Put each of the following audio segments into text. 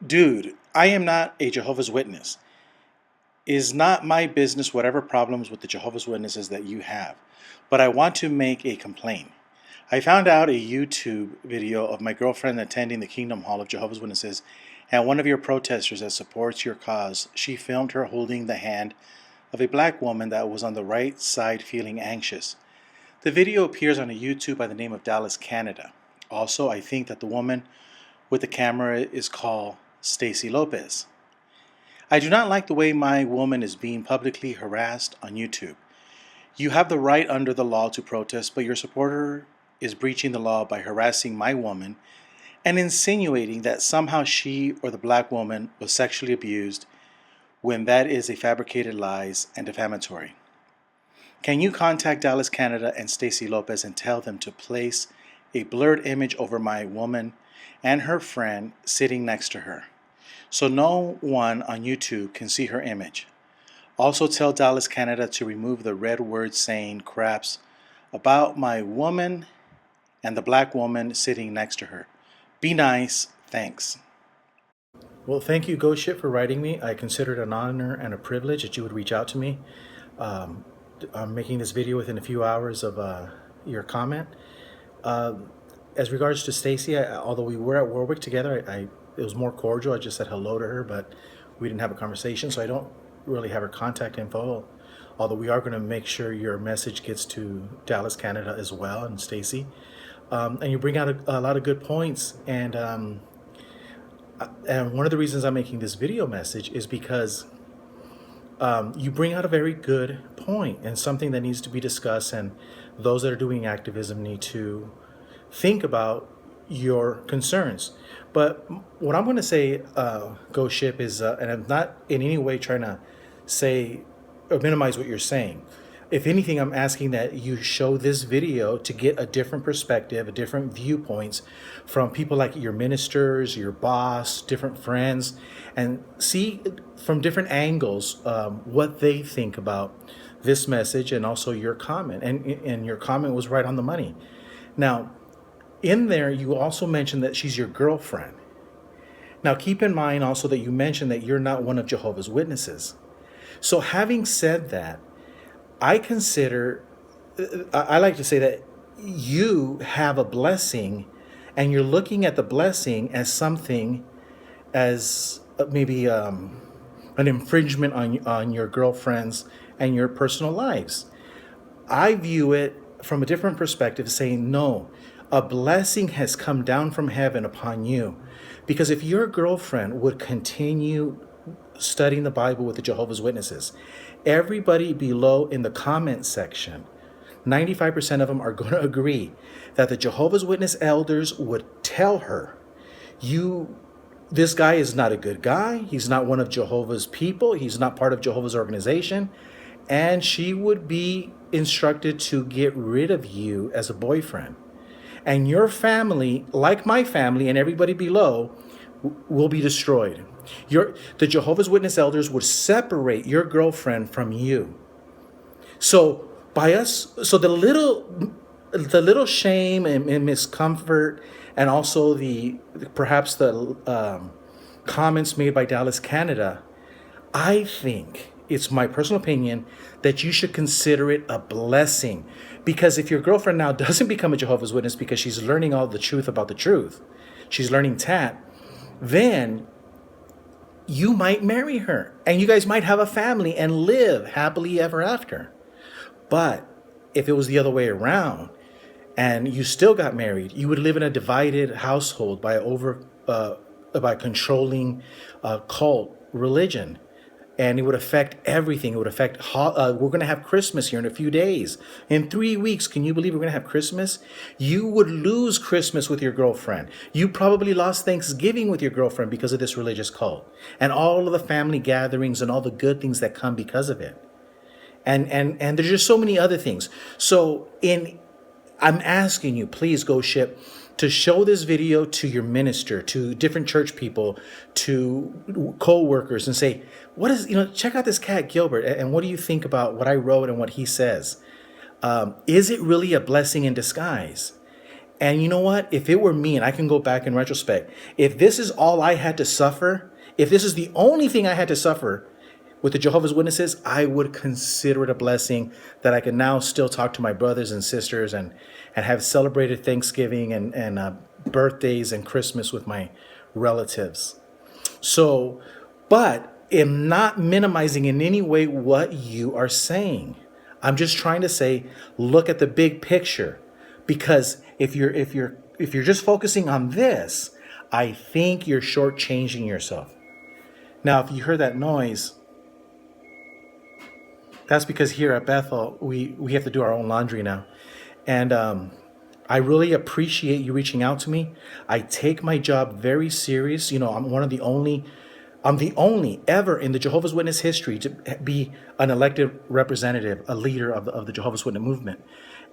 Dude, I am not a Jehovah's Witness. It is not my business whatever problems with the Jehovah's Witnesses that you have, but I want to make a complaint. I found out a YouTube video of my girlfriend attending the Kingdom Hall of Jehovah's Witnesses, and one of your protesters that supports your cause, she filmed her holding the hand of a black woman that was on the right side feeling anxious. The video appears on a YouTube by the name of Dallas, Canada. Also, I think that the woman with the camera is called Stacy Lopez. I do not like the way my woman is being publicly harassed on YouTube. You have the right under the law to protest, but your supporter is breaching the law by harassing my woman and insinuating that somehow she or the black woman was sexually abused when that is a fabricated lies and defamatory. Can you contact Dallas, Canada and Stacy Lopez and tell them to place a blurred image over my woman and her friend sitting next to her, so no one on YouTube can see her image? Also tell Dallas, Canada to remove the red words saying craps about my woman and the black woman sitting next to her. Be nice. Thanks. Well, thank you, Ghost Ship, for writing me. I consider it an honor and a privilege that you would reach out to me. Um, I'm making this video within a few hours of your comment. As regards to Stacy, although we were at Warwick together, it was more cordial. I just said hello to her, but we didn't have a conversation, so I don't really have her contact info. Although we are going to make sure your message gets to Dallas, Canada as well, and Stacy. And you bring out a lot of good points. And one of the reasons I'm making this video message is because you bring out a very good point and something that needs to be discussed. And those that are doing activism need to think about your concerns. But what I'm going to say, Ghost Ship, is, and I'm not in any way trying to say or minimize what you're saying. If anything, I'm asking that you show this video to get a different perspective, a different viewpoints from people like your ministers, your boss, different friends, and see from different angles what they think about this message and also your comment. And your comment was right on the money. Now, in there, you also mentioned that she's your girlfriend. Now, keep in mind also that you mentioned that you're not one of Jehovah's Witnesses. So having said that, I like to say that you have a blessing and you're looking at the blessing as something, as maybe an infringement on your girlfriends and your personal lives. I view it from a different perspective, saying, no, a blessing has come down from heaven upon you. Because if your girlfriend would continue studying the Bible with the Jehovah's Witnesses, everybody below in the comment section, 95% of them are going to agree that the Jehovah's Witness elders would tell her, this guy is not a good guy. He's not one of Jehovah's people. He's not part of Jehovah's organization. And she would be instructed to get rid of you as a boyfriend. And your family, like my family and everybody below, will be destroyed. The Jehovah's Witness elders would separate your girlfriend from you. So the little shame and miscomfort, and also perhaps the comments made by Dallas, Canada, I think it's my personal opinion that you should consider it a blessing. Because if your girlfriend now doesn't become a Jehovah's Witness because she's learning all the truth about the truth, she's learning TAT, then you might marry her and you guys might have a family and live happily ever after. But if it was the other way around and you still got married, you would live in a divided household by controlling cult religion. And it would affect everything. It would affect, we're going to have Christmas here in a few days. In 3 weeks, can you believe we're going to have Christmas? You would lose Christmas with your girlfriend. You probably lost Thanksgiving with your girlfriend because of this religious cult. And all of the family gatherings and all the good things that come because of it. And there's just so many other things. So I'm asking you, please, Ghost Ship, to show this video to your minister, to different church people, to co-workers, and say, check out this cat Gilbert, and what do you think about what I wrote and what he says? Is it really a blessing in disguise? And you know what? If it were me, and I can go back in retrospect, if this is all I had to suffer, if this is the only thing I had to suffer with the Jehovah's Witnesses, I would consider it a blessing that I can now still talk to my brothers and sisters and have celebrated Thanksgiving and birthdays and Christmas with my relatives. So, but am not minimizing in any way what you are saying. I'm just trying to say, look at the big picture, because if you're just focusing on this, I think you're shortchanging yourself. Now, if you heard that noise, that's because here at Bethel, we have to do our own laundry now. And I really appreciate you reaching out to me. I take my job very serious. You know, I'm the only ever in the Jehovah's Witness history to be an elected representative, a leader of the Jehovah's Witness movement.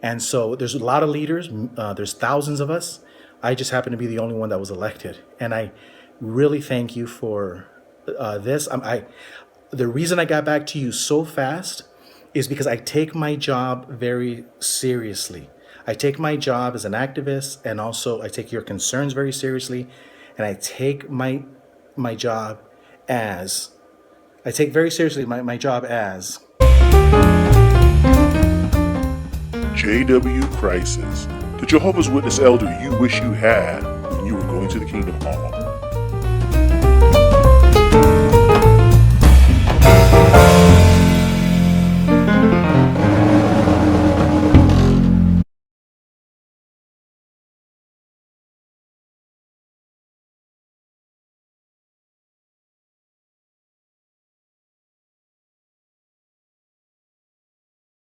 And so there's a lot of leaders. There's thousands of us. I just happen to be the only one that was elected. And I really thank you for this. The reason I got back to you so fast is because I take my job very seriously. I take my job as an activist, and also I take your concerns very seriously, and I take my job as I take very seriously my job as J.W. Crisis, the Jehovah's Witness elder you wish you had when you were going to the Kingdom Hall.